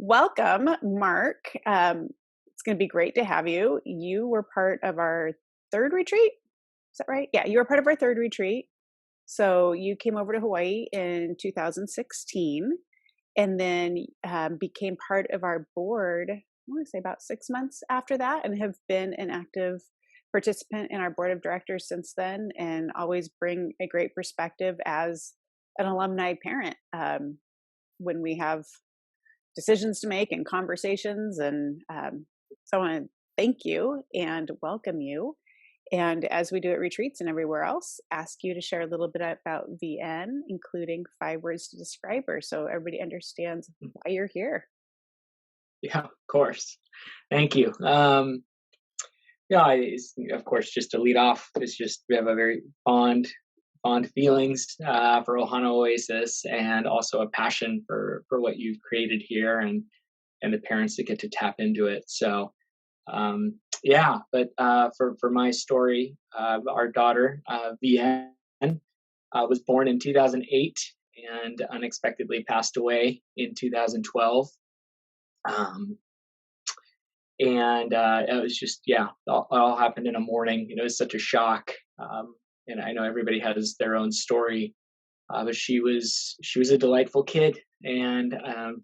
Welcome, Mark. It's going to be great to have you. You were part of our third retreat. Is that right? Yeah, you were part of our third retreat. So you came over to Hawaii in 2016 and then became part of our board, I want to say about 6 months after that, and have been an active participant in our board of directors since then, and always bring a great perspective as an alumni parent when we have decisions to make and conversations. And so I want to thank you and welcome you. And as we do at retreats and everywhere else, ask you to share a little bit about Vienne, including 5 words to describe her, so everybody understands why you're here. Yeah, of course. Thank you. Of course, just to lead off, it's just we have a very fond feelings for Ohana Oasis, and also a passion for what you've created here, and the parents that get to tap into it. So, for my story, our daughter Vienne was born in 2008 and unexpectedly passed away in 2012. Um, it was just, all happened in a morning. It was such a shock. And I know everybody has their own story, but she was a delightful kid, and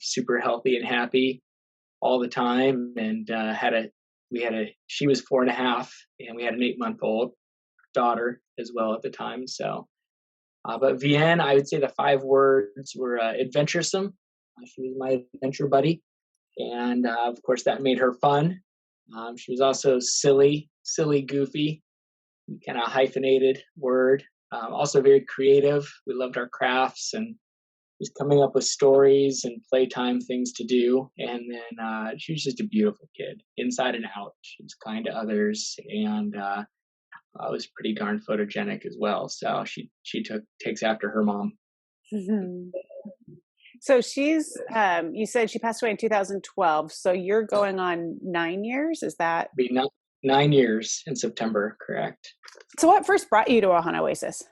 super healthy and happy all the time. And she was 4.5, and we had an 8-month-old daughter as well at the time. So, but Vienne, I would say the 5 words were adventuresome. She was my adventure buddy. And of course, that made her fun. She was also silly, goofy, kind of hyphenated word. Also very creative. We loved our crafts and just coming up with stories and playtime things to do. And then she was just a beautiful kid, inside and out. She was kind to others, and was pretty darn photogenic as well. So she takes after her mom. So she's, you said she passed away in 2012. So you're going on 9 years. Is that? Be 9 years in September, correct? So what first brought you to Ohana Oasis?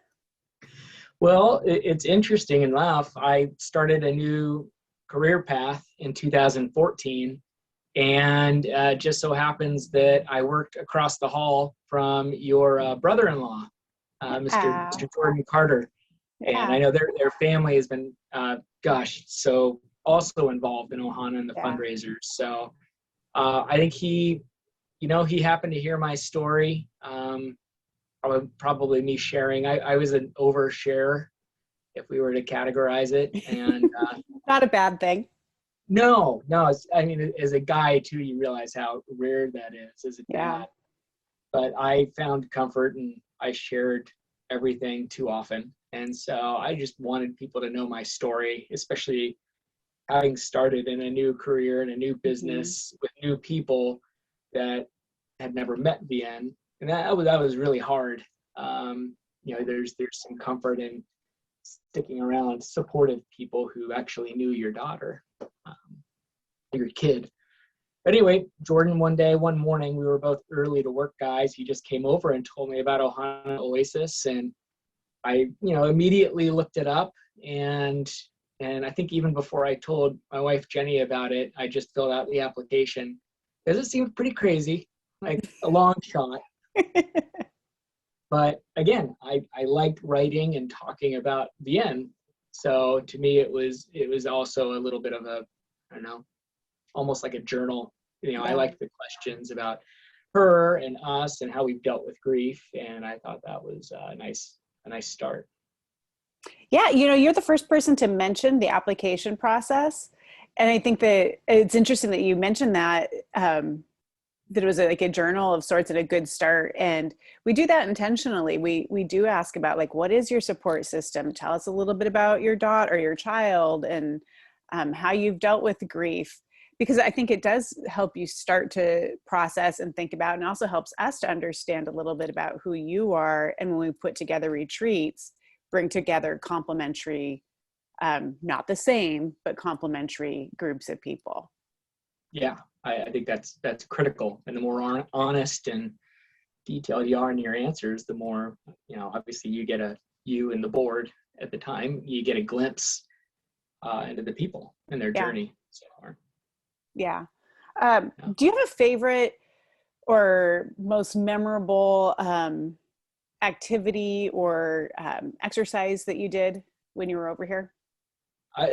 Well, it's interesting enough. I started a new career path in 2014, and just so happens that I worked across the hall from your brother-in-law, Mr. Jordan Carter. Yeah. And I know their family has been, so also involved in Ohana and the fundraisers. So I think he happened to hear my story. Probably me sharing. I was an overshare, if we were to categorize it. And not a bad thing. No. As a guy too, you realize how rare that is as a dad. But I found comfort, and I shared everything too often. And so I just wanted people to know my story, especially having started in a new career and a new business with new people that had never met Vienne. And that was really hard. There's some comfort in sticking around supportive people who actually knew your daughter, your kid. But anyway, Jordan, one morning, we were both early to work guys. He just came over and told me about Ohana Oasis, and I, immediately looked it up, and I think even before I told my wife Jenny about it, I just filled out the application because it seemed pretty crazy, like a long shot. But again, I liked writing and talking about Vienne, so to me it was also a little bit of a, I don't know, almost like a journal. I liked the questions about her and us and how we've dealt with grief, and I thought that was a nice start. Yeah, you're the first person to mention the application process. And I think that it's interesting that you mentioned that, that it was like a journal of sorts and a good start. And we do that intentionally. We do ask about, like, what is your support system? Tell us a little bit about your daughter or your child, and how you've dealt with grief. Because I think it does help you start to process and think about, and also helps us to understand a little bit about who you are. And when we put together retreats, bring together complementary, not the same, but complementary groups of people. Yeah, I think that's critical. And the more honest and detailed you are in your answers, the more, obviously you and the board at the time, you get a glimpse into the people and their journey so far. Yeah. Yeah. Do you have a favorite or most memorable activity or exercise that you did when you were over here?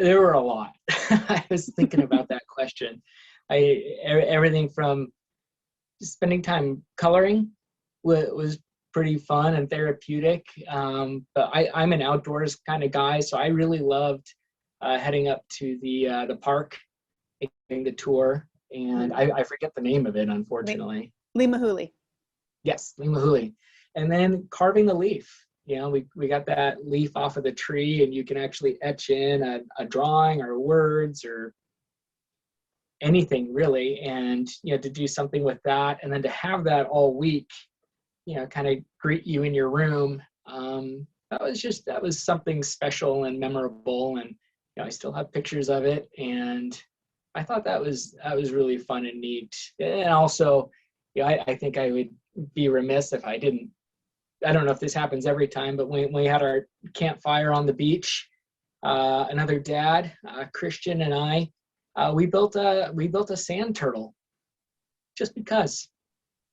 There were a lot. I was thinking about that question. Everything from spending time coloring was pretty fun and therapeutic. But I'm an outdoors kind of guy, so I really loved heading up to the park, getting the tour, and Mm. I forget the name of it, Li- unfortunately. Lima Huli. Yes, Lima Huli. And then carving the leaf. You know, we got that leaf off of the tree, and you can actually etch in a drawing or words or anything really. And, to do something with that, and then to have that all week, kind of greet you in your room. That was something special and memorable. And, I still have pictures of it. And I thought that was really fun and neat. And also, I think I would be remiss if I didn't. I don't know if this happens every time, but when we had our campfire on the beach, another dad, Christian, and I, we built a sand turtle just because,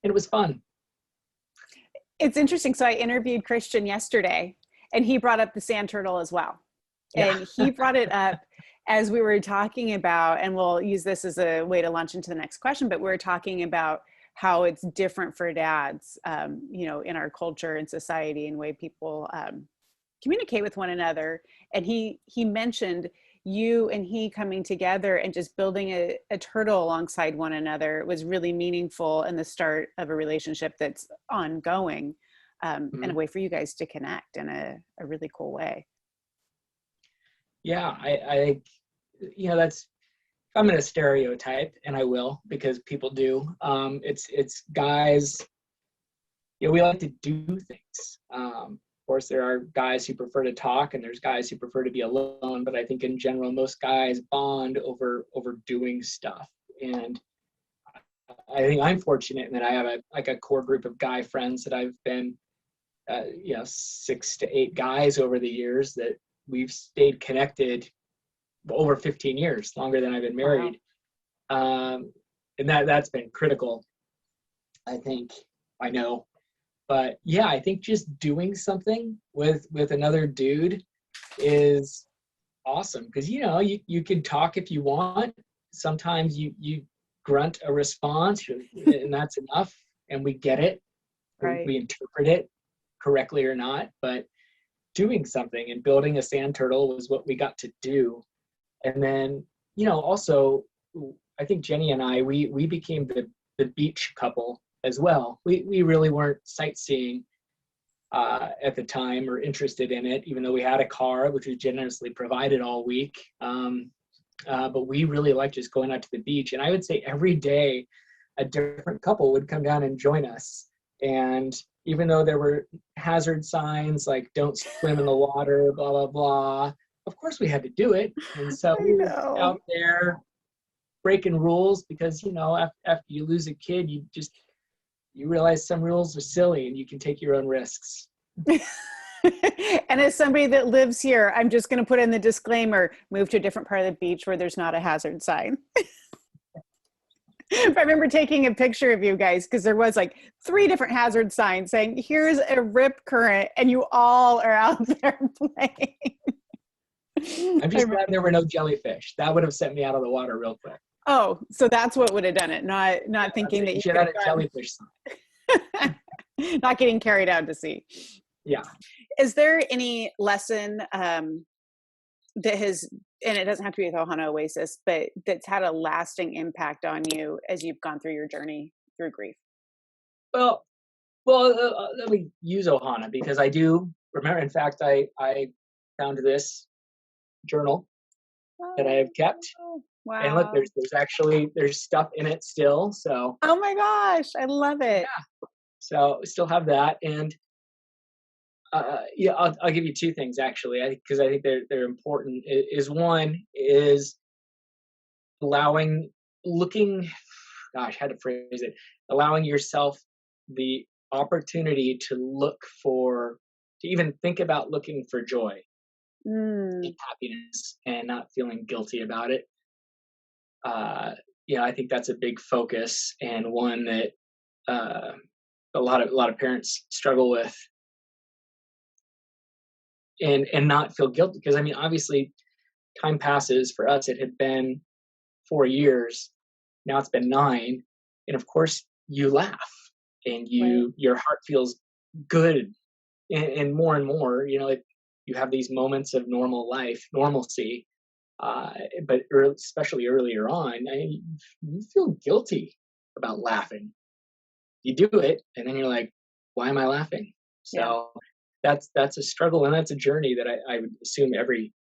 and it was fun. It's interesting. So I interviewed Christian yesterday, and he brought up the sand turtle as well. Yeah. And he brought it up as we were talking about, and we'll use this as a way to launch into the next question, but we are talking about how it's different for dads, in our culture and society and way people communicate with one another. And he mentioned you and he coming together and just building a turtle alongside one another was really meaningful in the start of a relationship that's ongoing, and a Mhm. way for you guys to connect in a really cool way. Yeah, I that's, if I'm going to stereotype, and I will because people do. It's guys. We like to do things. Of course, there are guys who prefer to talk, and there's guys who prefer to be alone. But I think in general, most guys bond over doing stuff. And I think I'm fortunate in that I have a core group of guy friends that I've been, 6 to 8 guys over the years that we've stayed connected over 15 years, longer than I've been Wow. married. And that's been critical, I think. I know. But yeah, I think just doing something with another dude is awesome, because you can talk if you want. Sometimes you grunt a response, and that's enough, and we get it. Right. We interpret it correctly or not, but doing something and building a sand turtle was what we got to do. And then, also, I think Jenny and I, we became the beach couple as well. We really weren't sightseeing at the time or interested in it, even though we had a car, which was generously provided all week. But we really liked just going out to the beach. And I would say every day, a different couple would come down and join us. And even though there were hazard signs like don't swim in the water, blah, blah, blah, of course we had to do it. And so I we were know. out there breaking rules because, after you lose a kid, you realize some rules are silly and you can take your own risks. And as somebody that lives here, I'm just going to put in the disclaimer, move to a different part of the beach where there's not a hazard sign. I remember taking a picture of you guys because there was like 3 different hazard signs saying, here's a rip current, and you all are out there playing. I'm just glad there were no jellyfish. That would have sent me out of the water real quick. Oh, so that's what would have done it, Yeah, not that's thinking it. that You you should could have had a have jellyfish sign. gone, not getting carried out to sea. Yeah. Is there any lesson that has, and it doesn't have to be with Ohana Oasis, but that's had a lasting impact on you as you've gone through your journey through grief? Well, let me use Ohana because I do remember. In fact, I found this journal that I have kept, Oh, and look, wow. there's stuff in it still. So Oh my gosh, I love it. yeah, so we still have that. And yeah, I'll give you 2 things actually, because I think they're important. Is one is allowing looking, gosh, how to phrase it, allowing yourself the opportunity to even think about looking for joy and Mm, happiness and not feeling guilty about it. Uh, yeah, I think that's a big focus and one that uh, a lot of parents struggle with, and not feel guilty because I mean, obviously, time passes. For us, it had been 4 years. Now it's been 9, and of course, you laugh and Right. your heart feels good, and more. You know, you have these moments of normalcy. Uh, but especially earlier on, you feel guilty about laughing. You do it, and then you're like, "Why am I laughing?" Yeah. So that's a struggle, and that's a journey that I would assume every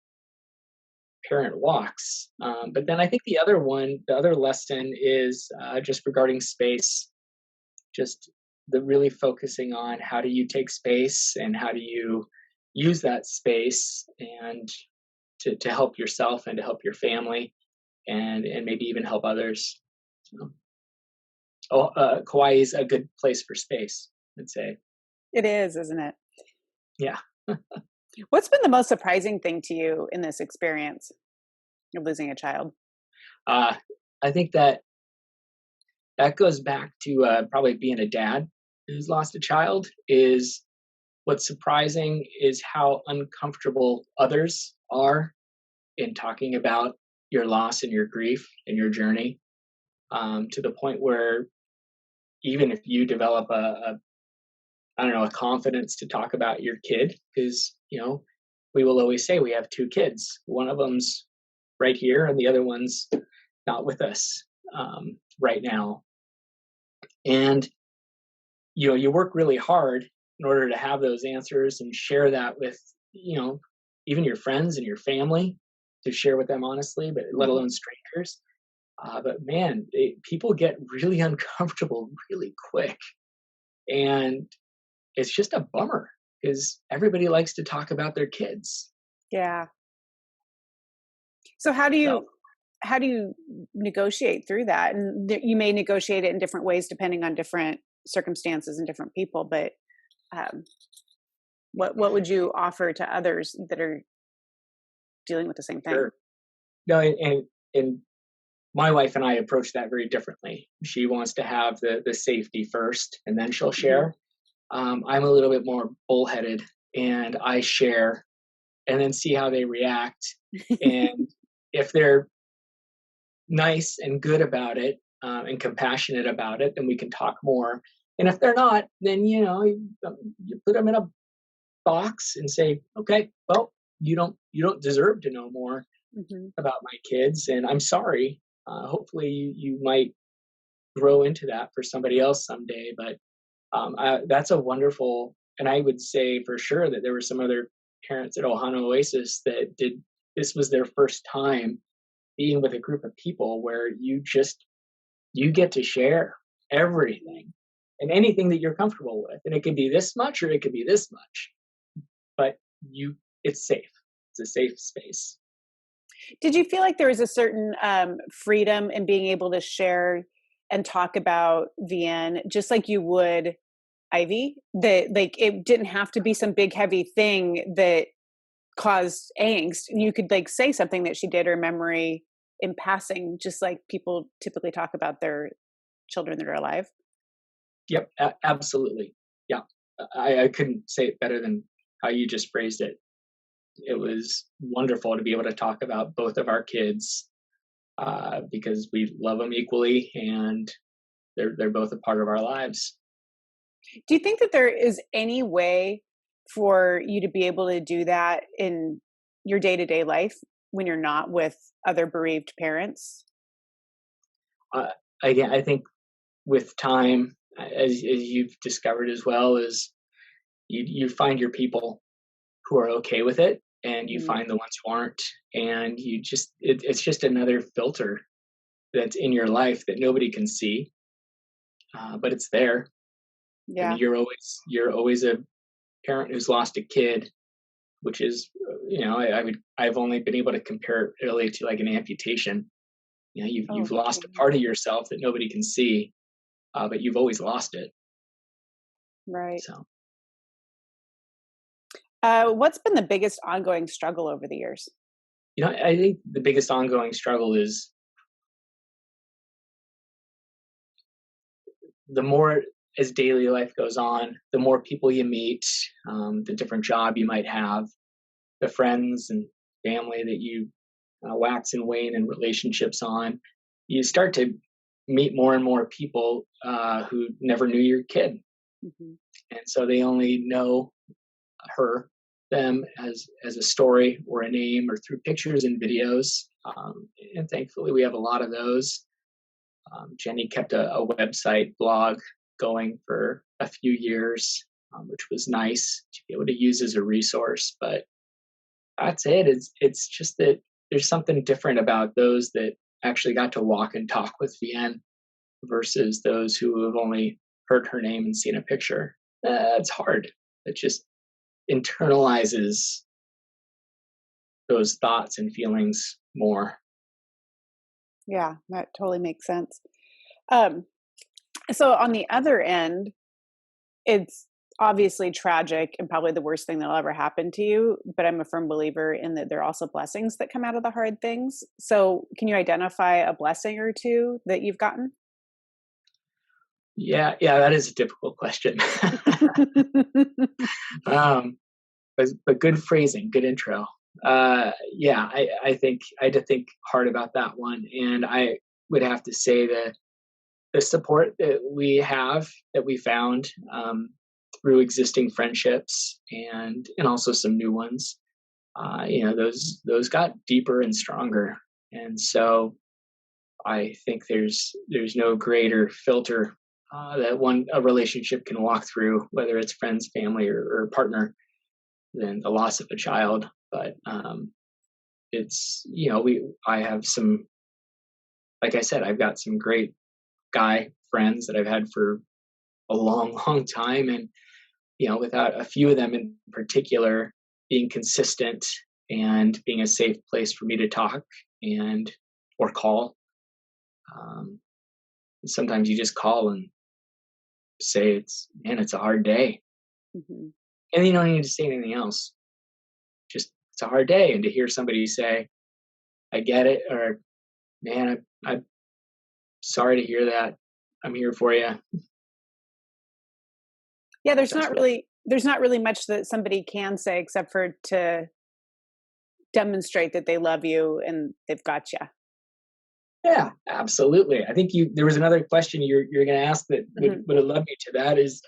parent walks. But then I think the other lesson is just regarding space, just the really focusing on how do you take space and how do you use that space and to help yourself and to help your family and maybe even help others. So, Kauai is a good place for space, I'd say. It is, isn't it? Yeah. What's been the most surprising thing to you in this experience of losing a child? Uh, I think that goes back to probably being a dad who's lost a child. Is what's surprising is how uncomfortable others are in talking about your loss and your grief and your journey, to the point where even if you develop a I don't know, a confidence to talk about your kid, because we will always say we have two kids. One of them's right here, and the other one's not with us right now. And you work really hard in order to have those answers and share that with you know even your friends and your family, to share with them honestly, but let Mhm. alone strangers. But man, people get really uncomfortable really quick, and it's just a bummer because everybody likes to talk about their kids. Yeah. So So how do you negotiate through that? And you may negotiate it in different ways depending on different circumstances and different people, but um, what would you offer to others that are dealing with the same thing? sure. No, and my wife and I approach that very differently. She wants to have the safety first, and then she'll Hmm. share. I'm a little bit more bullheaded, and I share, and then see how they react. And if they're nice and good about it, and compassionate about it, then we can talk more. And if they're not, then you put them in a box and say, okay, well, you don't deserve to know more Hmm. about my kids, and I'm sorry. Hopefully, you might grow into that for somebody else someday. But that's a wonderful, and I would say for sure that there were some other parents at Ohana Oasis that did. This was their first time being with a group of people where you get to share everything and anything that you're comfortable with, and it can be this much or it could be this much, but you it's safe. It's a safe space. Did you feel like there was a certain freedom in being able to share and talk about Vienne, just like you would Ivy? That like it didn't have to be some big heavy thing that caused angst. You could like say something that she did or memory in passing, just like people typically talk about their children that are alive. Yep, absolutely. Yeah, I couldn't say it better than how you just phrased it. It was wonderful to be able to talk about both of our kids, because we love them equally, and they're both a part of our lives. Do you think that there is any way for you to be able to do that in your day-to-day life when you're not with other bereaved parents? Uh, Again, I think with time, as you've discovered as well, is you find your people who are okay with it, and you Mhm. find the ones who aren't, and it's just another filter that's in your life that nobody can see, but it's there. I mean, Yeah. you're always a parent who's lost a kid, which is I've only been able to compare it really to like an amputation. You've Oh, lost a okay. part of yourself that nobody can see, but you've always lost it. Right. So What's been the biggest ongoing struggle over the years? I think the biggest ongoing struggle is the more as daily life goes on, the more people you meet, the different job you might have, the friends and family that you wax and wane in relationships on, you start to meet more and more people who never knew your kid, Mhm. and so they only know her, them as a story or a name or through pictures and videos. And thankfully, we have a lot of those. Jenny kept a website blog going for a few years, which was nice to be able to use as a resource. But that's it. It's just that there's something different about those that actually got to walk and talk with Vienne versus those who have only heard her name and seen a picture. It's hard. It just internalizes those thoughts and feelings more. Yeah, that totally makes sense. Um, so on the other end, it's obviously tragic and probably the worst thing that'll ever happen to you, but I'm a firm believer in that there are also blessings that come out of the hard things. So, can you identify a blessing or two that you've gotten? Yeah, that is a difficult question. um, but good phrasing, good intro. Yeah, I think I had to think hard about that one, and I would have to say that the support that we have, that we found through existing friendships and also some new ones, those got deeper and stronger, and so I think there's no greater filter that one a relationship can walk through, whether it's friends, family, or partner, than the loss of a child. But it's we I have some, like I said, I've got some great guy friends that I've had for a long, long time, and without a few of them in particular being consistent and being a safe place for me to talk and or call. Um, Sometimes you just call and say it's a hard day, Mhm. and you don't need to say anything else. Just it's a hard day, and to hear somebody say, "I get it," or "Man, I'm sorry to hear that. I'm here for you." Yeah, That's what. there's not really much that somebody can say except for to demonstrate that they love you and they've got you. Yeah, absolutely. I think you. There was another question you're going to ask that Mhm. would have led me to that. Is,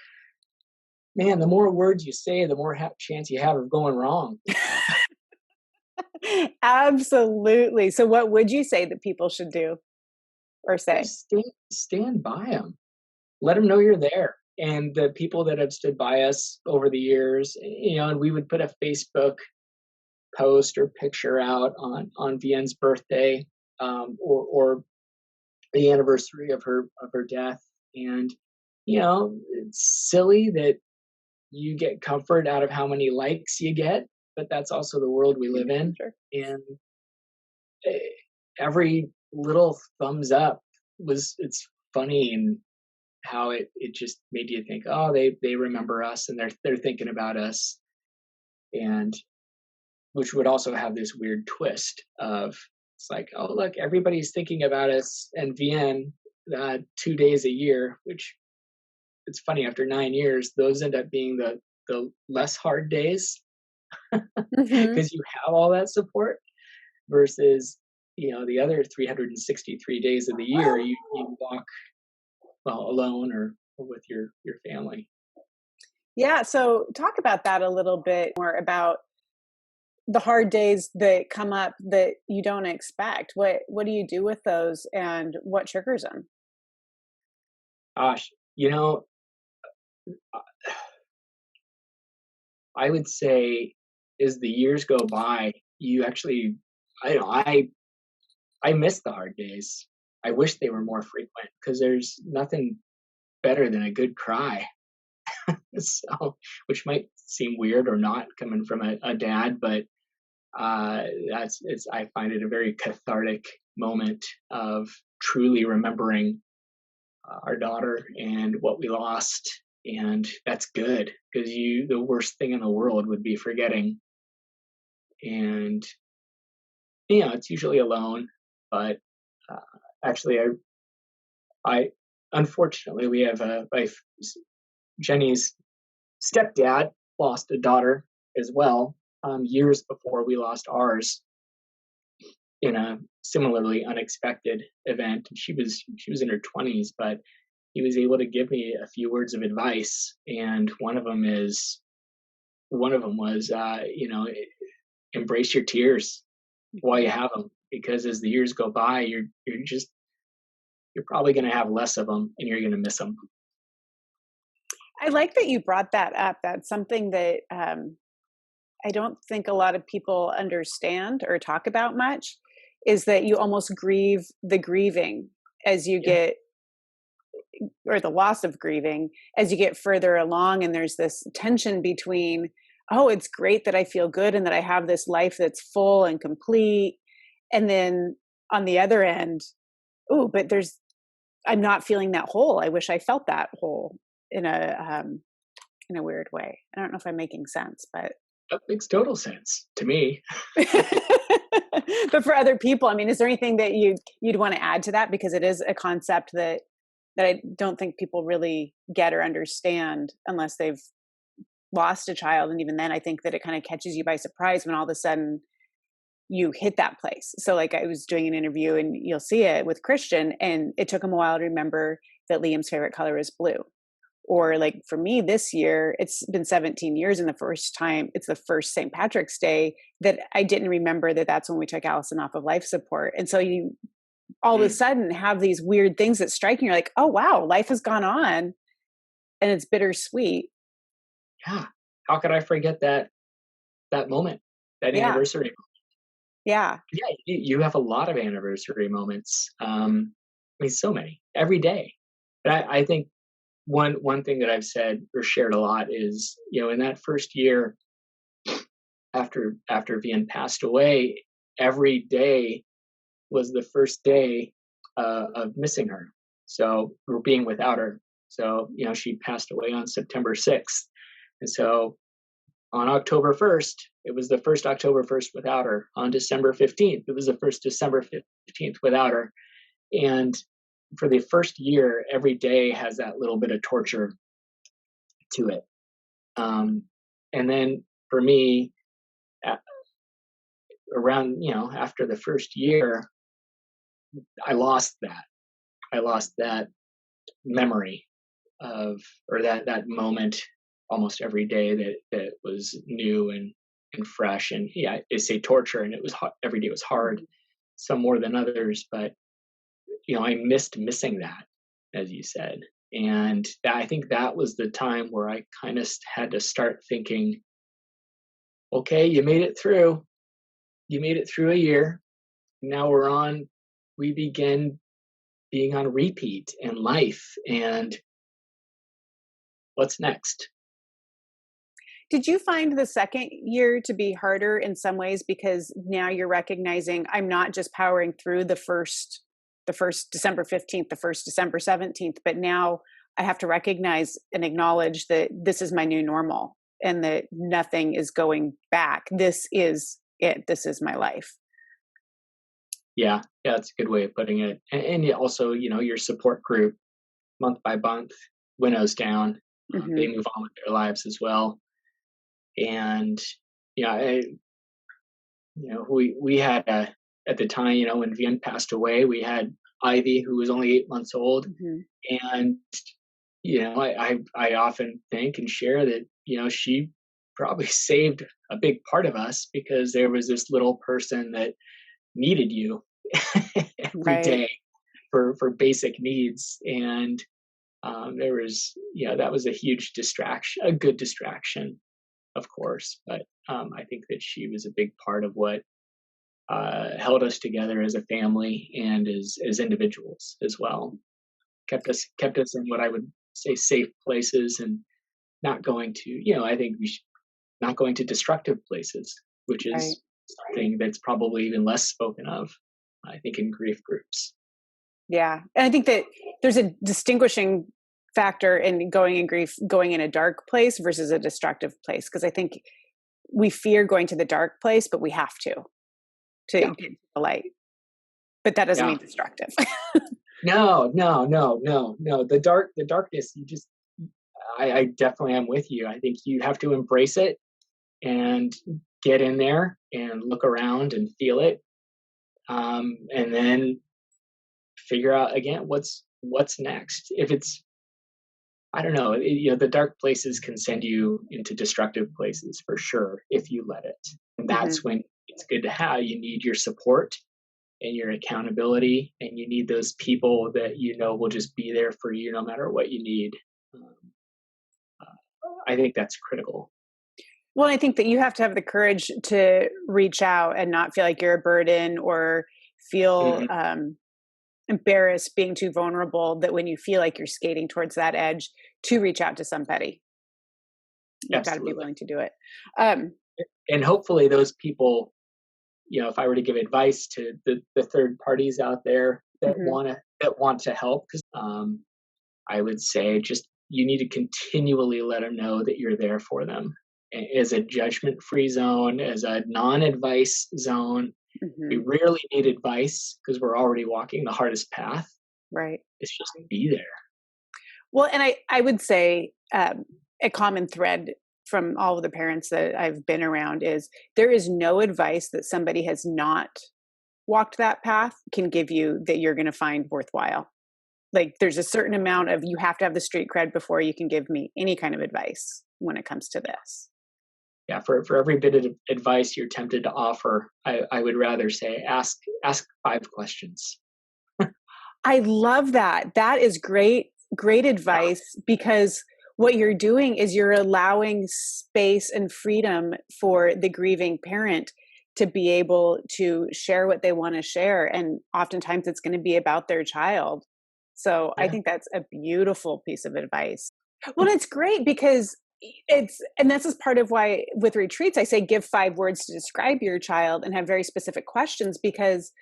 man, the more words you say, the more chance you have of going wrong. Absolutely. So, what would you say that people should do or say? Just stand by them. Let them know you're there. And the people that have stood by us over the years, and we would put a Facebook post or picture out on Vienne's birthday, or the anniversary of her death, and it's silly that you get comfort out of how many likes you get, but that's also the world we live in, Sure. and eh, every little thumbs up it's funny, and how it just made you think, oh, they remember us and they're thinking about us, and which would also have this weird twist of, it's like, oh, look, everybody's thinking about us and Vienne 2 days a year, which it's funny, after 9 years those end up being the less hard days Mhm. because you have all that support, versus the other 363 days of the year you walk, well, alone or with your family. Yeah, so talk about that a little bit more about the hard days that come up that you don't expect. What do you do with those and what triggers them? Gosh, I would say as the years go by, you actually, I don't know, I miss the hard days. I wish they were more frequent because there's nothing better than a good cry. So, which might seem weird or not coming from a dad, but that's it's. I find it a very cathartic moment of truly remembering our daughter and what we lost, and that's good because the worst thing in the world would be forgetting, and it's usually alone, but actually, I unfortunately, we have Jenny's stepdad lost a daughter as well, years before we lost ours in a similarly unexpected event. She was in her 20s, but he was able to give me a few words of advice, and one of them was, embrace your tears while you have them, because as the years go by, you're probably going to have less of them, and you're going to miss them. I like that you brought that up. That's something that I don't think a lot of people understand or talk about much, is that you almost grieve the grieving as you Yeah. get, or the loss of grieving as you get further along. And there's this tension between, oh, it's great that I feel good and that I have this life that's full and complete. And then on the other end, oh, but I'm not feeling that whole. I wish I felt that whole in a weird way. I don't know if I'm making sense, but That makes total sense to me. but for other people, I mean, is there anything that you'd want to add to that? Because it is a concept that I don't think people really get or understand unless they've lost a child. And even then, I think that it kind of catches you by surprise when all of a sudden you hit that place. So like I was doing an interview and you'll see it with Christian, and it took him a while to remember that Liam's favorite color is blue. Or like for me this year, it's been 17 years, and it's the first St. Patrick's Day that I didn't remember that that's when we took Allison off of life support. And so you all of a Mm, sudden have these weird things that strike you. You're like, oh wow, life has gone on, and it's bittersweet. yeah. How could I forget that moment, that Yeah. anniversary? Yeah. Yeah, you have a lot of anniversary moments. I mean, so many every day. But I think one thing that I've said or shared a lot is, in that first year after Vienne passed away, every day was the first day of missing her. So we're being without her. So she passed away on September 6th, and so on October 1st, it was the first October 1st without her. On December 15th, it was the first December 15th without her. And for the first year, every day has that little bit of torture to it. Um, and then for me, around, after the first year, I lost that. I lost that memory of, or that moment almost every day that was new and fresh. And yeah, they say torture, and it was every day was hard, some more than others, but I missed missing that, as you said. And I think that was the time where I kind of had to start thinking, okay, you made it through a year. Now we begin being on repeat in life, and what's next? Did you find the second year to be harder in some ways because now you're recognizing I'm not just powering through the first December 15th, the first December 17th, but now I have to recognize and acknowledge that this is my new normal and that nothing is going back. This is it. This is my life. Yeah, that's a good way of putting it. And yeah, also, your support group, month by month, winnows down. They Hmm. move on with their lives as well. And yeah, we had at the time, when Vienne passed away, we had Ivy, who was only 8 months old, Hmm. and I often think and share that she probably saved a big part of us, because there was this little person that needed you every Right. day for basic needs. And there was that was a huge distraction, a good distraction, of course, but I think that she was a big part of what held us together as a family and as individuals as well. Kept us in what I would say safe places, and not going to I think not going to destructive places, which Right. is something that's probably even less spoken of, I think, in grief groups. Yeah. And I think that there's a distinguishing factor in going in grief, going in a dark place versus a destructive place. Because I think we fear going to the dark place, but we have to Yeah, get to the light. But that doesn't Yeah. mean destructive. No, no, no, no, no. The darkness, I definitely am with you. I think you have to embrace it and get in there and look around and feel it. And then figure out again what's next. If it's, I don't know, the dark places can send you into destructive places for sure if you let it. And Hmm. that's when it's good to have. You need your support and your accountability, and you need those people that will just be there for you no matter what you need. Um, I think that's critical. Well, I think that you have to have the courage to reach out and not feel like you're a burden or feel Hmm. embarrassed being too vulnerable, that when you feel like you're skating towards that edge, to reach out to somebody. You've got to be Absolutely. willing to do it. Um, And hopefully those people, if I were to give advice to the third parties out there that mhm. want to help, because I would say just you need to continually let them know that you're there for them as a judgment-free zone, as a non-advice zone. We Mhm. rarely need advice because we're already walking the hardest path. Right. It's just be there. Well, and I would say a common thread from all of the parents that I've been around is there is no advice that somebody has not walked that path can give you that you're going to find worthwhile. Like there's a certain amount of, you have to have the street cred before you can give me any kind of advice when it comes to this. Yeah, for every bit of advice you're tempted to offer, I would rather say ask 5 questions. I love that. That is great, great Yeah, advice, because what you're doing is you're allowing space and freedom for the grieving parent to be able to share what they want to share. And oftentimes it's going to be about their child. So I yeah, think that's a beautiful piece of advice. Well, it's great because and this is part of why with retreats, I say give 5 words to describe your child and have very specific questions, because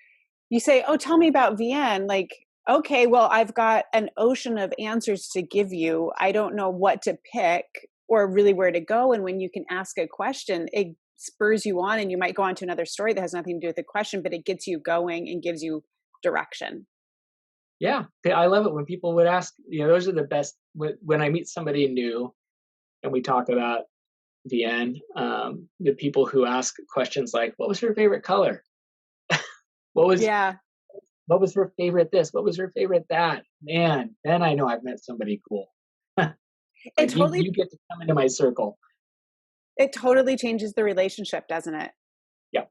you say, "Oh, tell me about Vienne." Like, okay, well, I've got an ocean of answers to give you. I don't know what to pick or really where to go. And when you can ask a question, it spurs you on, and you might go on to another story that has nothing to do with the question, but it gets you going and gives you direction. yeah. I love it when people would ask. Those are the best. When I meet somebody new and we talk about Vienne, the people who ask questions like, "What was her favorite color? What was Yeah. what was her favorite this? What was her favorite that?" Man, then I know I've met somebody cool. It Like you, totally you get to come into my circle. it totally changes the relationship, doesn't it? Yeah,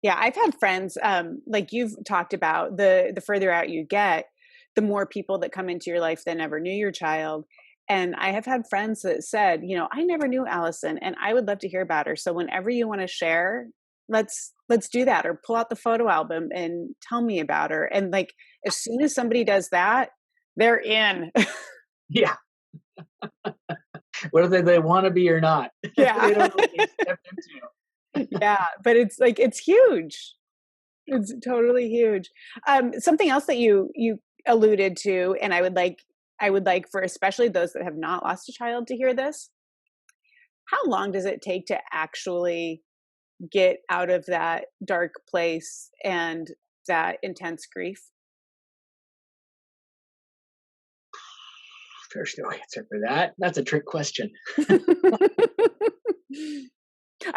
Yeah, I've had friends, like you've talked about, the further out you get, the more people that come into your life that never knew your child. And I have had friends that said, I never knew Allison, and I would love to hear about her. So whenever you want to share, let's do that, or pull out the photo album and tell me about her. And like as soon as somebody does that, they're in. yeah. Whether they want to be or not, Yeah. they don't know what they stepped into. Yeah, but it's like it's huge. It's totally huge. Something else that you alluded to, and I would like for especially those that have not lost a child to hear this. How long does it take to actually get out of that dark place and that intense grief? There's no answer for that. That's a trick question. I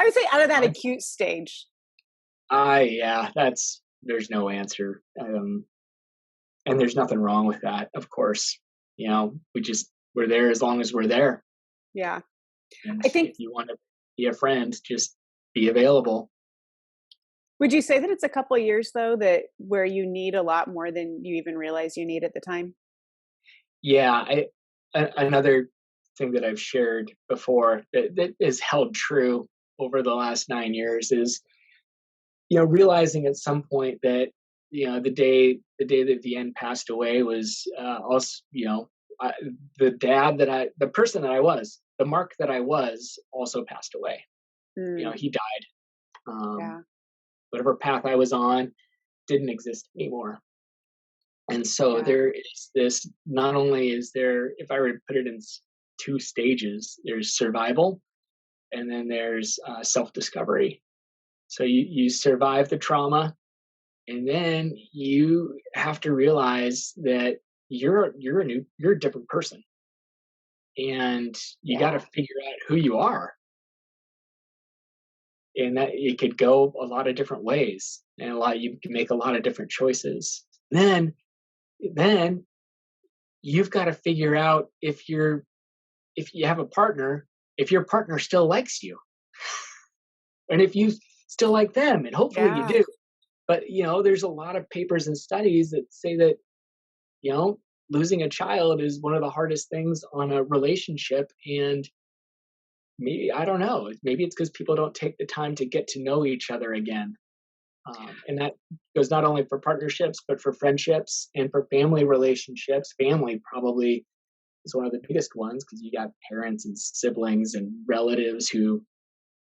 would say out of that I, acute stage. yeah, there's no answer. And there's nothing wrong with that, of course. We're there as long as we're there. Yeah. And I think, if you want to be a friend, just be available. would you say that it's a couple of years though, that where you need a lot more than you even realize you need at the time? Yeah, another thing that I've shared before that is held true over the last 9 years is realizing at some point that the day that Vienne passed away was also I, the person that I was, the Mark that I was, also passed away. Mm, He died. yeah. Whatever path I was on didn't exist anymore. And so Yeah. there is this. Not only is there, if I were to put it in 2 stages, there's survival, and then there's self discovery. So you survive the trauma, And then you have to realize that you're a different person, and you got to Yeah. figure out who you are, and that it could go a lot of different ways, and you can make a lot of different choices. Then you've got to figure out if you have a partner, if your partner still likes you, and if you still like them, and hopefully you Yeah. do. But there's a lot of papers and studies that say that you know losing a child is one of the hardest things on a relationship, and maybe, I don't know, maybe it's because people don't take the time to get to know each other again. And that goes not only for partnerships, but for friendships and for family relationships. Family probably is one of the biggest ones, because you got parents and siblings and relatives who,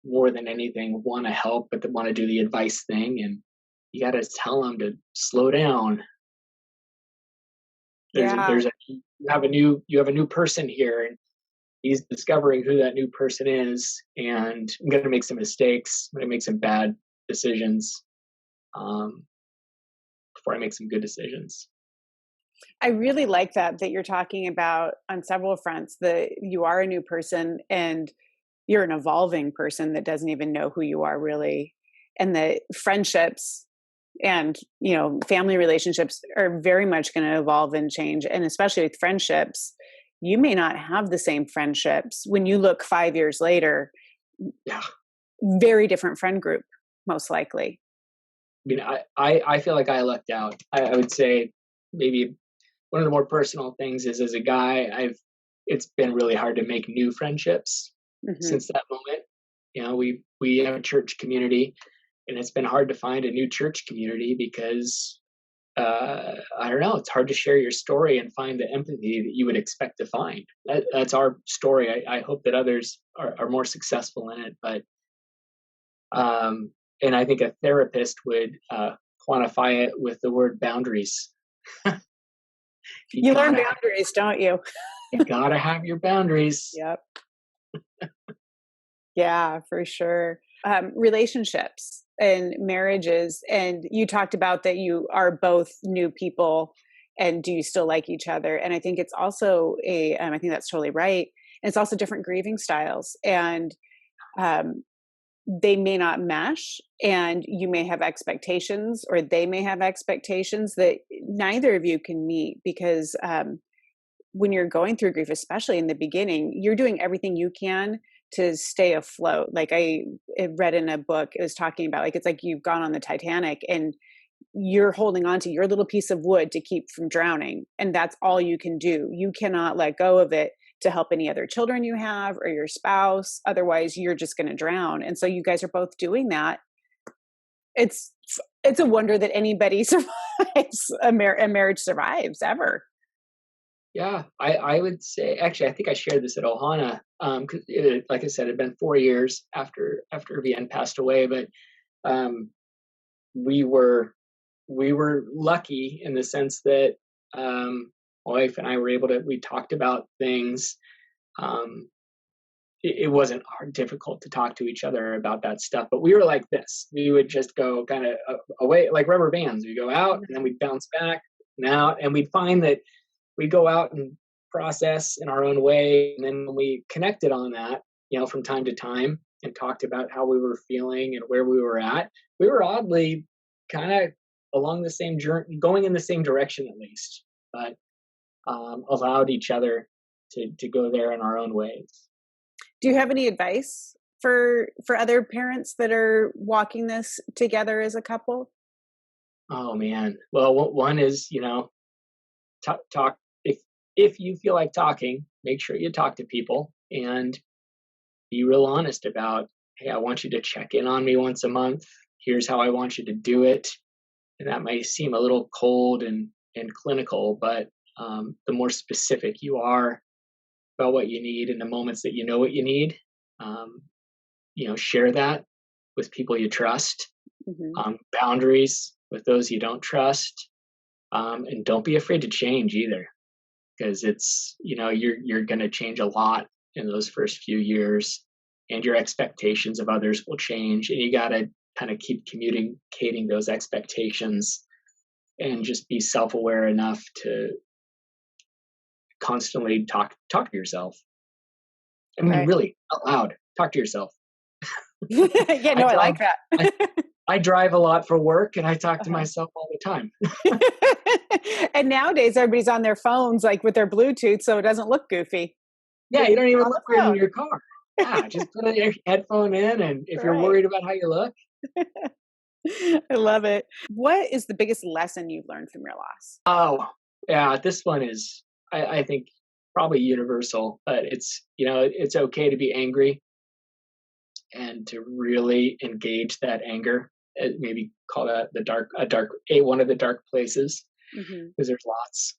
more than anything, want to help, but they want to do the advice thing. And you got to tell them to slow down. Yeah. You have a new person here, and he's discovering who that new person is, and I'm going to make some mistakes. I'm going to make some bad decisions, um, before I make some good decisions. I really like that you're talking about on several fronts that you are a new person and you're an evolving person that doesn't even know who you are really. And the friendships and, family relationships are very much going to evolve and change. And especially with friendships, you may not have the same friendships when you look 5 years later, Yeah, very different friend group, most likely. mean, I feel like I lucked out. I would say maybe one of the more personal things is, as a guy, it's been really hard to make new friendships Hmm. since that moment. We have a church community, and it's been hard to find a new church community because I don't know, it's hard to share your story and find the empathy that you would expect to find. That's our story. I hope that others are more successful in it, but um, and I think a therapist would quantify it with the word boundaries. You You learn gotta have boundaries, don't you? you gotta have your boundaries. Yep. Yeah, for sure. Relationships and marriages, and you talked about that you are both new people, and do you still like each other? And I think it's also I think that's totally right. And it's also different grieving styles, and um, they may not mesh, and you may have expectations, or they may have expectations that neither of you can meet because when you're going through grief, especially in the beginning, you're doing everything you can to stay afloat. Like I read in a book, it was talking about like it's like you've gone on the Titanic and you're holding on to your little piece of wood to keep from drowning, and that's all you can do. You cannot let go of it to help any other children you have or your spouse. Otherwise, you're just going to drown. And so you guys are both doing that. It's it's a wonder that anybody survives a marriage survives ever. Yeah, I would say, actually, I think I shared this at Ohana. 'Cause like I said, it had been 4 years after Vienne passed away, but um, we were we were lucky in the sense that my wife and I were able to. We talked about things. Um, it wasn't difficult to talk to each other about that stuff, but we were like this. We would just go kind of away like rubber bands. We go out and then we'd bounce back and out, and we'd find that we go out and process in our own way. And then when we connected on that, from time to time, and talked about how we were feeling and where we were at, we were oddly kind of along the same journey, going in the same direction at least, but allowed each other to go there in our own ways. Do you have any advice for other parents that are walking this together as a couple? Oh man. Well, one is, talk if you feel like talking, make sure you talk to people and be real honest about, hey, I want you to check in on me once a month. Here's how I want you to do it. And that may seem a little cold and clinical, but the more specific you are about what you need in the moments that you know what you need, um, share that with people you trust. Hmm. Boundaries with those you don't trust, and don't be afraid to change either, because it's you're going to change a lot in those first few years, and your expectations of others will change, and you got to kind of keep communicating those expectations and just be self-aware enough to constantly talk to yourself. I mean, Right. really, out loud, talk to yourself. Yeah, I no, I drive like that. I I drive a lot for work, and I talk to myself all the time. And nowadays everybody's on their phones, like, with their Bluetooth, so it doesn't look goofy. Yeah, But you don't you're even on look the weird in phone. your car. Yeah, just put a your headphone in, and if you're Right. worried about how you look, I love it. What is the biggest lesson you've learned from your loss? oh, yeah, this one is, I think, probably universal, but it's okay to be angry and to really engage that anger. Maybe call that one of the dark places, Mhm. because there's lots.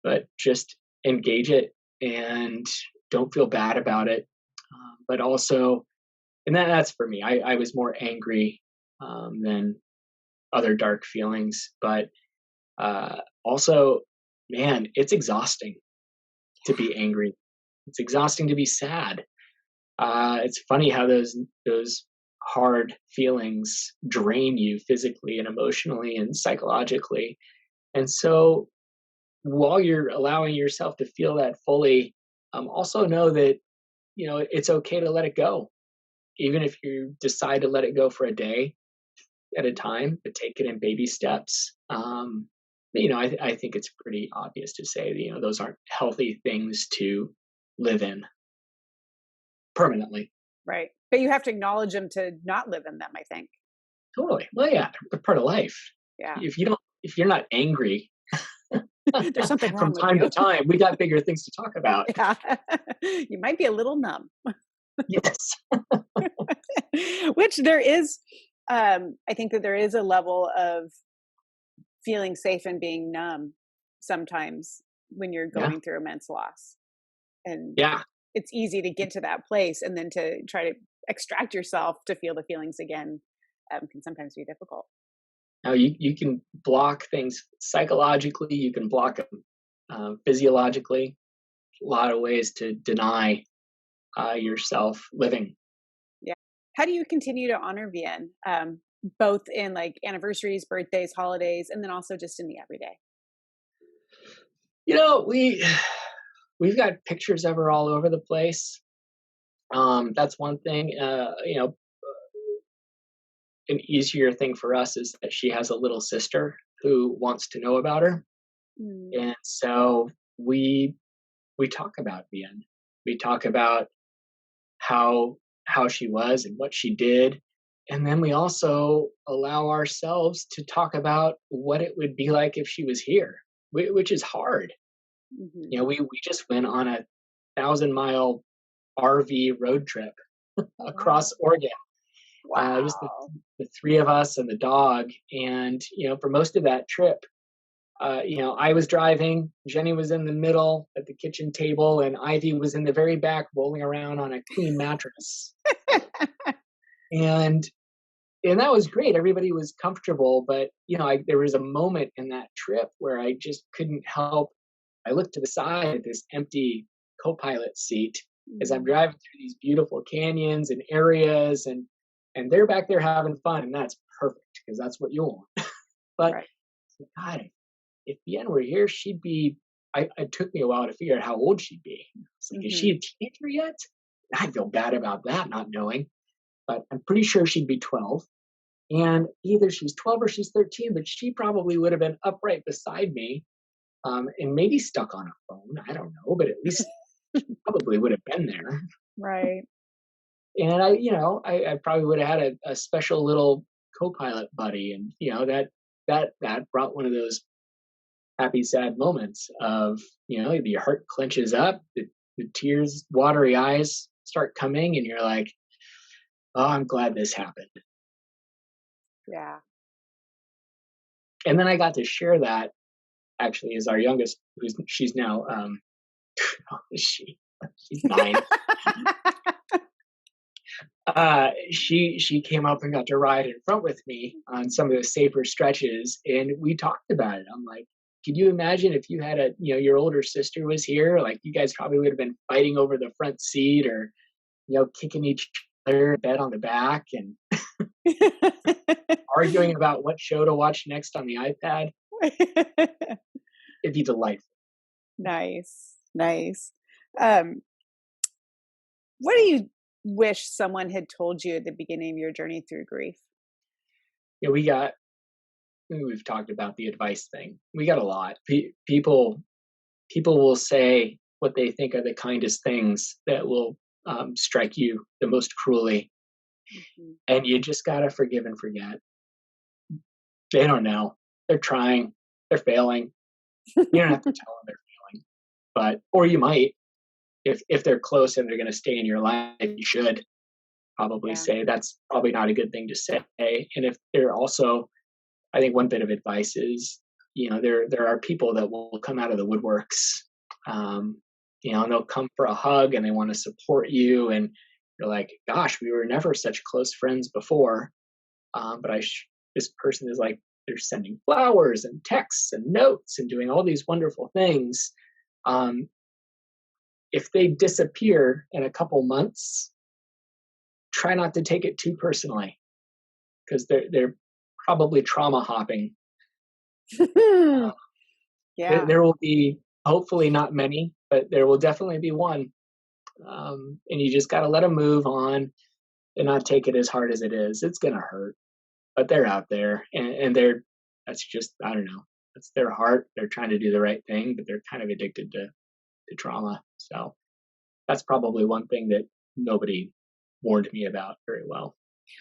But just engage it and don't feel bad about it. But also, and that's for me. I was more angry than other dark feelings, but also, man, it's exhausting to be angry. It's exhausting to be sad. It's funny how those hard feelings drain you physically and emotionally and psychologically. And so, while you're allowing yourself to feel that fully, also know that it's okay to let it go, even if you decide to let it go for a day at a time, but take it in baby steps. I think it's pretty obvious to say that, those aren't healthy things to live in permanently. Right. But you have to acknowledge them to not live in them, I think. Totally. Well, yeah, they're part of life. Yeah. If you're not angry There's something from wrong with time to you. time, we got bigger things to talk about. Yeah. You might be a little numb. Yes. Which there is, I think that there is a level of feeling safe and being numb sometimes when you're Yeah. going through immense loss. And Yeah. it's easy to get to that place and then to try to extract yourself to feel the feelings again can sometimes be difficult. Now you can block things psychologically. You can block them physiologically. A lot of ways to deny yourself living. Yeah. How do you continue to honor Vienne, both in like anniversaries, birthdays, holidays, and then also just in the everyday? You know, we've got pictures of her all over the place. That's one thing. An easier thing for us is that she has a little sister who wants to know about her, Mm, and so we we talk about Vienne. We talk about how how she was and what she did, and then we also allow ourselves to talk about what it would be like if she was here, which is hard. mhm. We just went on a 1,000-mile RV road trip Wow. across Oregon. Just Wow. the three of us and the dog, and for most of that trip, I was driving, Jenny was in the middle at the kitchen table, and Ivy was in the very back rolling around on a clean mattress. And that was great. Everybody was comfortable, but there was a moment in that trip where I just couldn't help. I looked to the side at this empty co-pilot seat as I'm Mm, driving through these beautiful canyons and areas, and they're back there having fun, and that's perfect because that's what you want. But right. God, if Vienne were here, she'd be. It took me a while to figure out how old she'd be. It's like, is she Mhm. a teenager yet? I feel bad about that, not knowing, but I'm pretty sure she'd be 12. And either she's 12 or she's 13, but she probably would have been upright beside me, and maybe stuck on a phone. I don't know, but at least probably would have been there. Right. And I probably would have had a special little co-pilot buddy, and that brought one of those happy, sad moments of your heart clenches up, the tears, watery eyes start coming, and you're like, oh, I'm glad this happened. Yeah. And then I got to share that actually as our youngest, she's now she's 9. She came up and got to ride in front with me on some of the safer stretches, and we talked about it. I'm like, could you imagine if you had your older sister was here? Like, you guys probably would have been fighting over the front seat, or kicking each other in bed on the back, and arguing about what show to watch next on the iPad. It'd be delightful. Nice, nice. Um, what do you wish someone had told you at the beginning of your journey through grief? Yeah, we've talked about the advice thing. We got a lot. People will say what they think are the kindest things that will strike you the most cruelly, Mhm. and you just gotta forgive and forget. They don't know. They're trying. They're failing. You don't have to tell them they're failing, but or you might if they're close and they're going to stay in your life. You should probably Yeah. say that's probably not a good thing to say. And if they're also, I think one bit of advice is, there are people that will come out of the woodworks, um, and they'll come for a hug and they want to support you, and you're like, gosh, we were never such close friends before, but this person is like, they're sending flowers and texts and notes and doing all these wonderful things. Um, if they disappear in a couple months, try not to take it too personally because they're probably trauma hopping. Uh, there, Yeah. there will be hopefully not many, but there will definitely be one, and you just got to let them move on and not take it as hard as it is. It's gonna hurt, but they're out there, and they're that's just I don't know. That's their heart. They're trying to do the right thing, but they're kind of addicted to trauma. So that's probably one thing that nobody warned me about very well.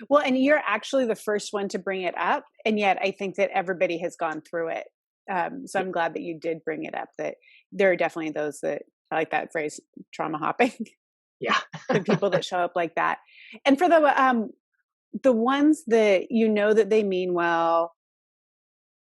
Well, and you're actually the first one to bring it up, and yet I think that everybody has gone through it. So Yeah. I'm glad that you did bring it up. That there are definitely those that I like that phrase, trauma hopping, Yeah. the people that show up like that. And for the ones that you know that they mean well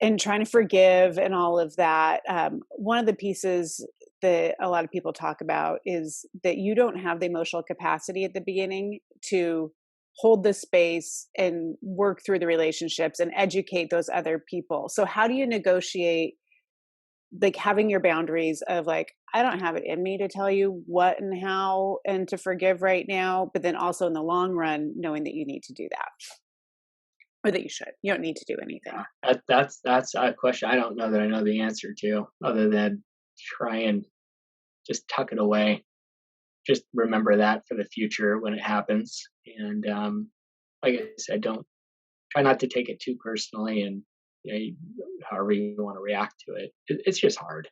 and trying to forgive and all of that, one of the pieces that a lot of people talk about is that you don't have the emotional capacity at the beginning to hold the space and work through the relationships and educate those other people. So how do you negotiate like having your boundaries of like, I don't have it in me to tell you what and how and to forgive right now, but then also in the long run knowing that you need to do that, or that you should, you don't need to do anything. That's a question I don't know that I know the answer to, other than try and just tuck it away. Just remember that for the future when it happens. And like I said, don't try not to take it too personally, and however you want to react to it. It's just hard.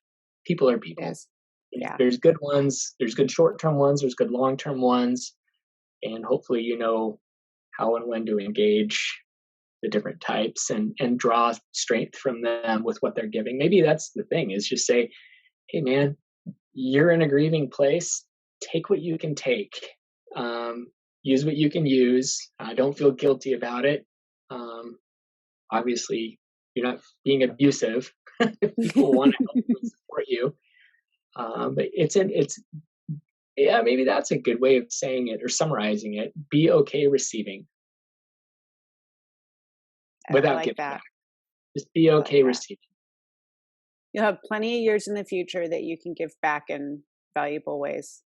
People are It people. is. Yeah. There's good ones. There's good short-term ones. There's good long-term ones, and hopefully you know how and when to engage the different types and draw strength from them with what they're giving. Maybe that's the thing, is just say, hey man, you're in a grieving place. Take what you can take. Um, use what you can use. Don't feel guilty about it. Um, Obviously, you're not being abusive. If people want to help you and support you, but it's yeah, maybe that's a good way of saying it or summarizing it. Be okay receiving I without like giving that. back. Just be I like okay that. receiving. You'll have plenty of years in the future that you can give back in valuable ways.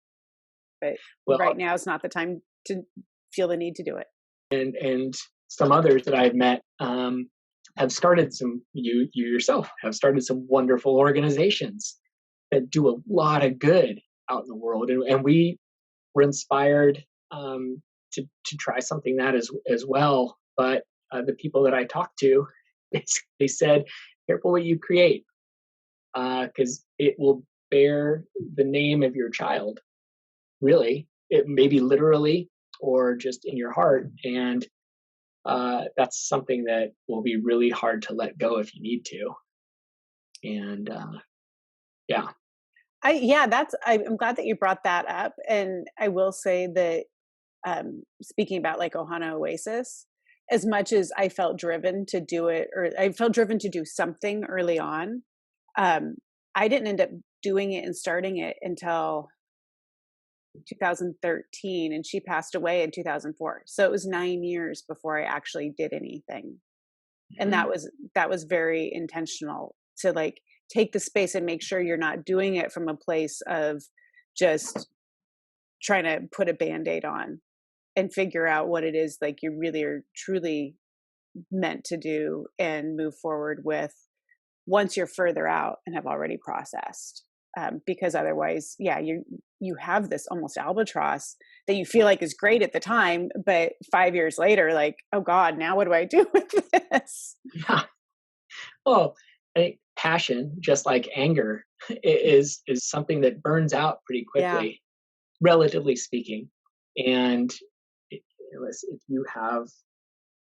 But right Well, now is not the time to feel the need to do it. and some others that I've met have started some. You yourself have started some wonderful organizations that do a lot of good out in the world, and we were inspired to try something that as well. But the people that I talked to, they said, "Careful what you create, because it will bear the name of your child. Really, it may be literally or just in your heart, and that's something that will be really hard to let go if you need to." And yeah, Yeah, I'm glad that you brought that up. And I will say that speaking about like Ohana Oasis, as much as I felt driven to do it, or I felt driven to do something early on, um, I didn't end up doing it and starting it until 2013, and she passed away in 2004. So it was 9 years before I actually did anything. And mhm, that was very intentional to like take the space and make sure you're not doing it from a place of just trying to put a band-aid on and figure out what it is like you really are truly meant to do and move forward with once you're further out and have already processed. Because otherwise, yeah, you have this almost albatross that you feel like is great at the time, but 5 years later, like, oh God, now what do I do with this? Yeah. Well, I think passion, just like anger, is something that burns out pretty Yeah, quickly, relatively speaking. And if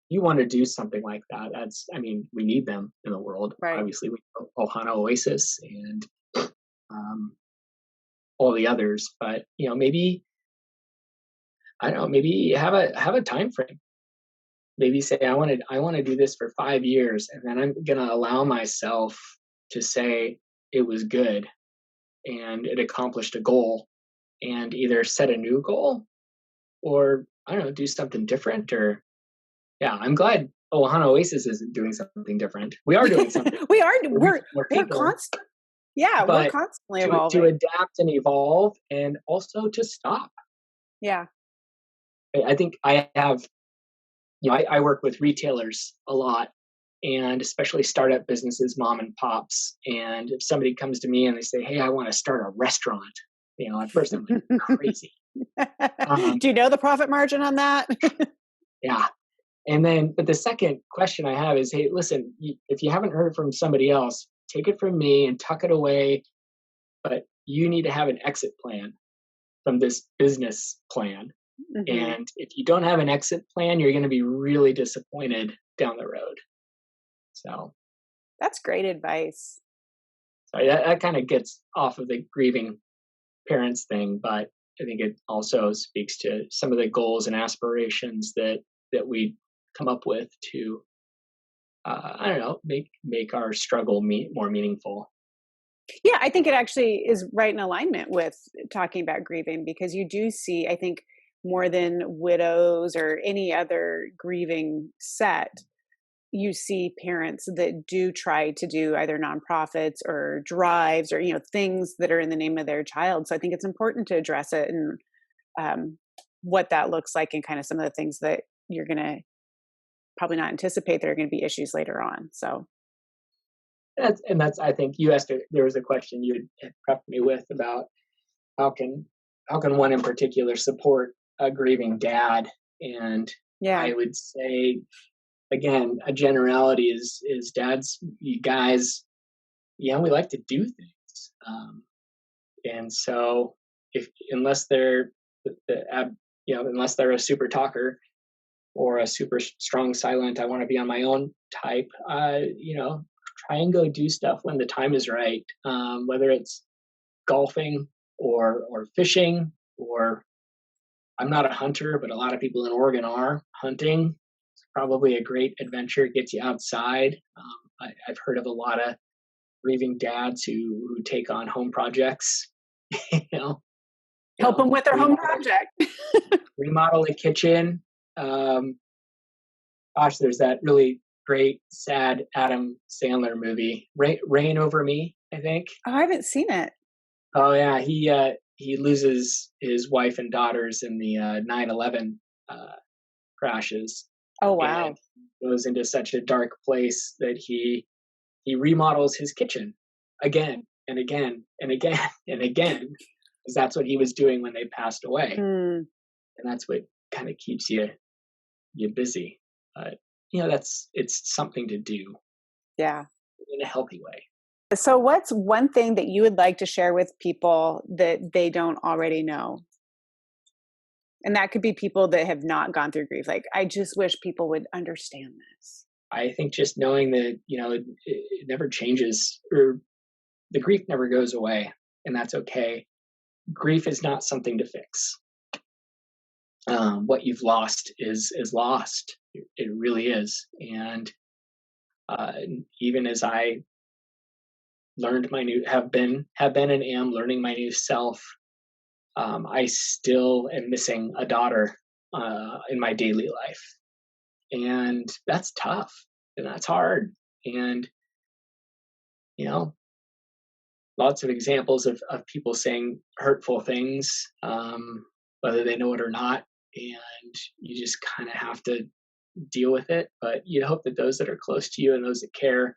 you want to do something like that, I mean, we need them in the world. right. Obviously, we know Ohana Oasis and um, all the others, but maybe I don't know, maybe have a time frame. Maybe say I want to do this for 5 years, and then I'm gonna allow myself to say it was good and it accomplished a goal, and either set a new goal or I don't know, do something different. Or yeah, I'm glad Ohana Oasis isn't doing something different. We are doing something We are different. We're reaching more we're people, constant. Yeah, we're but constantly to evolving. adapt and evolve, and also to stop. Yeah. I think I have, I work with retailers a lot, and especially startup businesses, mom and pops. And if somebody comes to me and they say, "Hey, I want to start a restaurant," at first I'm like, crazy. Um, Do you know the profit margin on that? yeah. And then, but the second question I have is, hey, listen, if you haven't heard from somebody else, take it from me and tuck it away. But you need to have an exit plan from this business plan. Hmm. And if you don't have an exit plan, you're going to be really disappointed down the road. So, That's great advice. that kind of gets off of the grieving parents thing, but I think it also speaks to some of the goals and aspirations that we come up with to I don't know, make our struggle more meaningful. Yeah, I think it actually is right in alignment with talking about grieving because you do see, I think, more than widows or any other grieving set, you see parents that do try to do either nonprofits or drives or things that are in the name of their child. So I think it's important to address it and um, what that looks like and kind of some of the things that you're going to probably not anticipate that are going to be issues later on. So That's I think you asked there was a question you had prepped me with about how can one in particular support a grieving dad. And yeah. I would say again, a generality is dads, you guys, we like to do things. And so if unless they're unless they're a super talker or a super strong silent, I want to be on my own type, try and go do stuff when the time is right. Whether it's golfing or fishing, or I'm not a hunter, but a lot of people in Oregon are hunting. It's probably a great adventure. It gets you outside. I've heard of a lot of grieving dads who take on home projects. you know, Help them with their home remodel project. remodel a kitchen. Um, Gosh, there's that really great sad Adam Sandler movie, Rain Over Me, I think. Oh, I haven't seen it. Oh yeah, he loses his wife and daughters in the 9/11 uh, crashes, Oh, and wow. goes into such a dark place that he remodels his kitchen again and again and again and again, because that's what he was doing when they passed away, Mm, and that's what kind of keeps you busy. But that's it's something to do yeah. in a healthy way. So, what's one thing that you would like to share with people that they don't already know? And that could be people that have not gone through grief. Like, I just wish people would understand this. I think just knowing that it never changes, or the grief never goes away, and that's okay. Grief is not something to fix. What you've lost is lost. It really is. And uh, even as I learned my new have been and am learning my new self, I still am missing a daughter in my daily life, and that's tough and that's hard. And you know, lots of examples of people saying hurtful things, whether they know it or not. and you just kind of have to deal with it. But you hope that those that are close to you and those that care,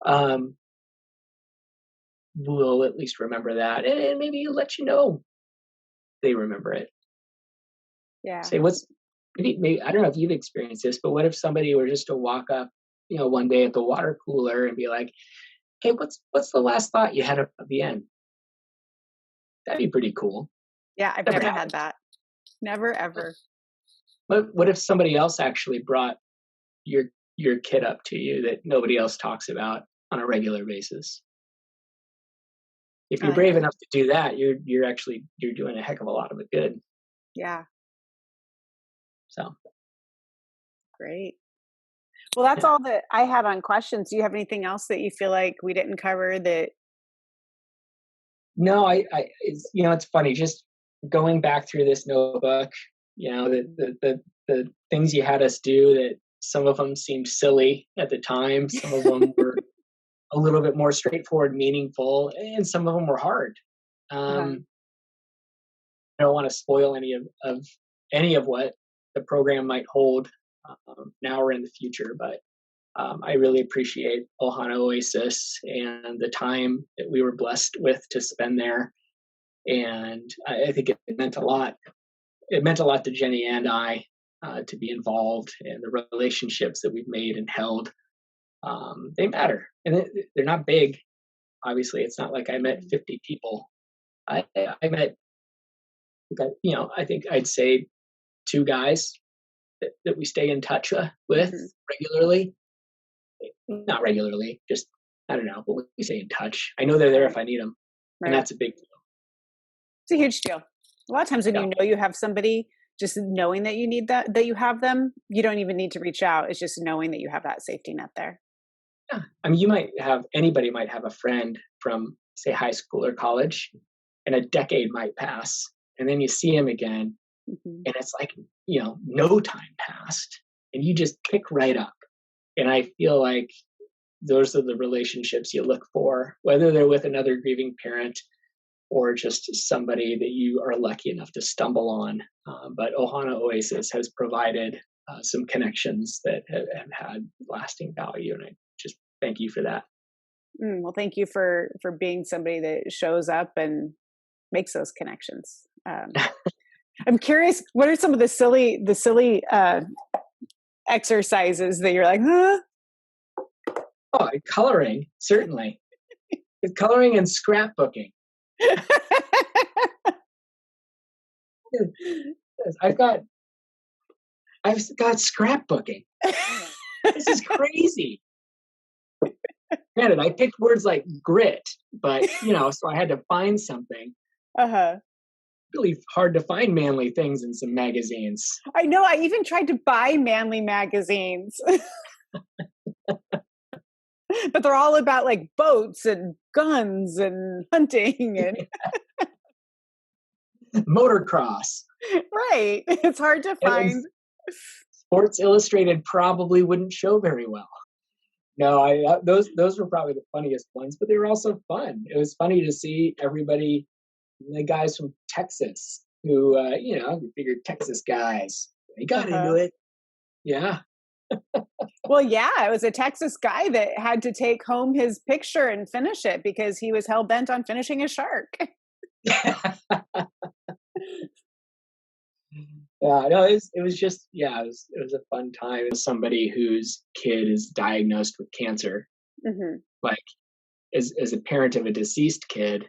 um, will at least remember that, and maybe let you know they remember it. Yeah. Say, what's maybe I don't know if you've experienced this, but what if somebody were just to walk up, one day at the water cooler and be like, "Hey, what's the last thought you had of the end?" That'd be pretty cool. Yeah, I've Never never had happened. that. Never ever. What if somebody else actually brought your your kid up to you that nobody else talks about on a regular basis? If you're brave Yeah. enough to do that, you're doing a heck of a lot of it good. Yeah. So Great. Well, that's yeah. all that I had on questions. Do you have anything else that you feel like we didn't cover that? No, it's funny just going back through this notebook. The things you had us do, that some of them seemed silly at the time, some of them were a little bit more straightforward, meaningful, and some of them were hard. Uh-huh. Um, I don't want to spoil any of what the program might hold, now or in the future, but I really appreciate Ohana Oasis and the time that we were blessed with to spend there. And I think it meant a lot. It meant a lot to Jenny and I, to be involved, and the relationships that we've made and held. They matter, and they're not big. Obviously, it's not like I met Mhm. 50 people. I met, I think I'd say two guys that we stay in touch with Mhm. regularly. Not regularly, just I don't know, but we stay in touch. I know they're there Right. if I need them, and Right. that's a big deal. It's a huge deal. A lot of times when Yeah. you know you have somebody, just knowing that you need that you have them, you don't even need to reach out. It's just knowing that you have that safety net there. Yeah. I mean, anybody might have a friend from, say, high school or college, and a decade might pass, and then you see him again, Mhm. and it's like, no time passed, and you just pick right up. And I feel like those are the relationships you look for, whether they're with another grieving parent or just somebody that you are lucky enough to stumble on. But Ohana Oasis has provided some connections that have had lasting value, and I just thank you for that. Well, thank you for being somebody that shows up and makes those connections. I'm curious, what are some of the silly exercises that you're like, huh? Oh, and coloring, certainly. Coloring and scrapbooking. Yes, I've got scrapbooking. This is crazy. Granted, I picked words like grit, but so I had to find something. Uh-huh. Really hard to find manly things in some magazines. I know. I even tried to buy manly magazines, but they're all about like boats and guns and hunting and Motocross. right. It's hard to And find. Sports Illustrated probably wouldn't show very well. No, those were probably the funniest ones, but they were also fun. It was funny to see everybody, the guys from Texas, who you figured Texas guys, they got into Uh-huh. it. Yeah. Well, yeah, it was a Texas guy that had to take home his picture and finish it because he was hell bent on finishing a shark. Yeah, no, it was just, yeah, it was a fun time. As somebody whose kid is diagnosed with cancer, Hmm. like as a parent of a deceased kid,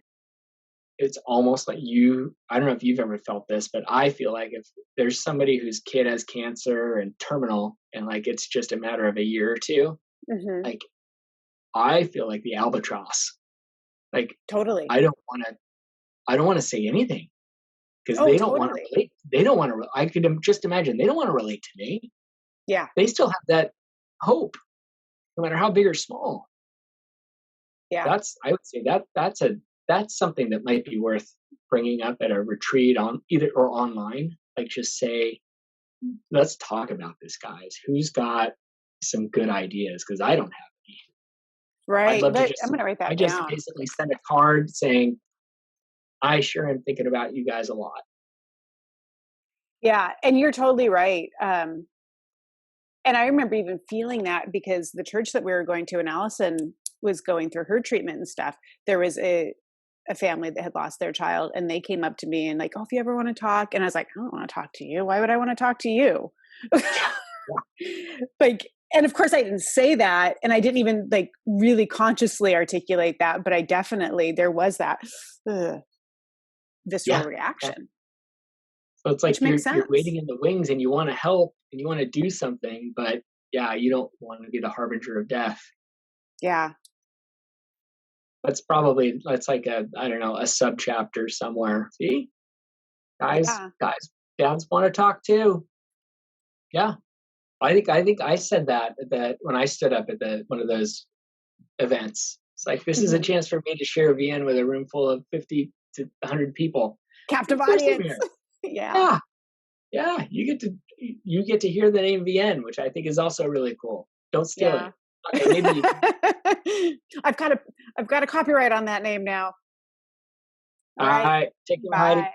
it's almost like I don't know if you've ever felt this, but I feel like if there's somebody whose kid has cancer and terminal, and like it's just a matter of a year or two, Hmm. like I feel like the albatross. Like Totally. I don't want to I don't want to say anything because Oh, they don't want to totally. relate. They don't want to. I could just imagine they don't want to relate to me. Yeah. They still have that hope, no matter how big or small. Yeah. That's I would say that's something that might be worth bringing up at a retreat on either or online. Like just say, let's talk about this, guys. Who's got some good ideas? Because I don't have any. I'd Right. love to I'm going to write I that just down. basically send a card saying, I sure am thinking about you guys a lot. Yeah, and you're totally right. And I remember even feeling that because the church that we were going to, and Allison was going through her treatment and stuff. There was a family that had lost their child, and they came up to me and like, "Oh, if you ever want to talk," and I was like, "I don't want to talk to you. Why would I want to talk to you?" Yeah, yeah, Like, and of course I didn't say that, and I didn't even like really consciously articulate that, but I definitely there was that ugh, visceral yeah, yeah. reaction, So it's which like makes you're sense. waiting in the wings and you want to help and you want to do something, but yeah, you don't want to be the harbinger of death. Yeah, That's like a, I don't know, a sub chapter somewhere. See, yeah. guys, dads want to talk too. Yeah, I think I said that when I stood up at the one of those events. It's like this is a Hmm. chance for me to share Vienne with a room full of 50 to 100 people. Captive Of course I'm audience. here. Yeah. Yeah, yeah, you get to hear the name Vienne, which I think is also really cool. Don't steal Yeah. it. Okay, maybe you can. I've got a copyright on that name now. All All right. right, take care, Heidi. Bye.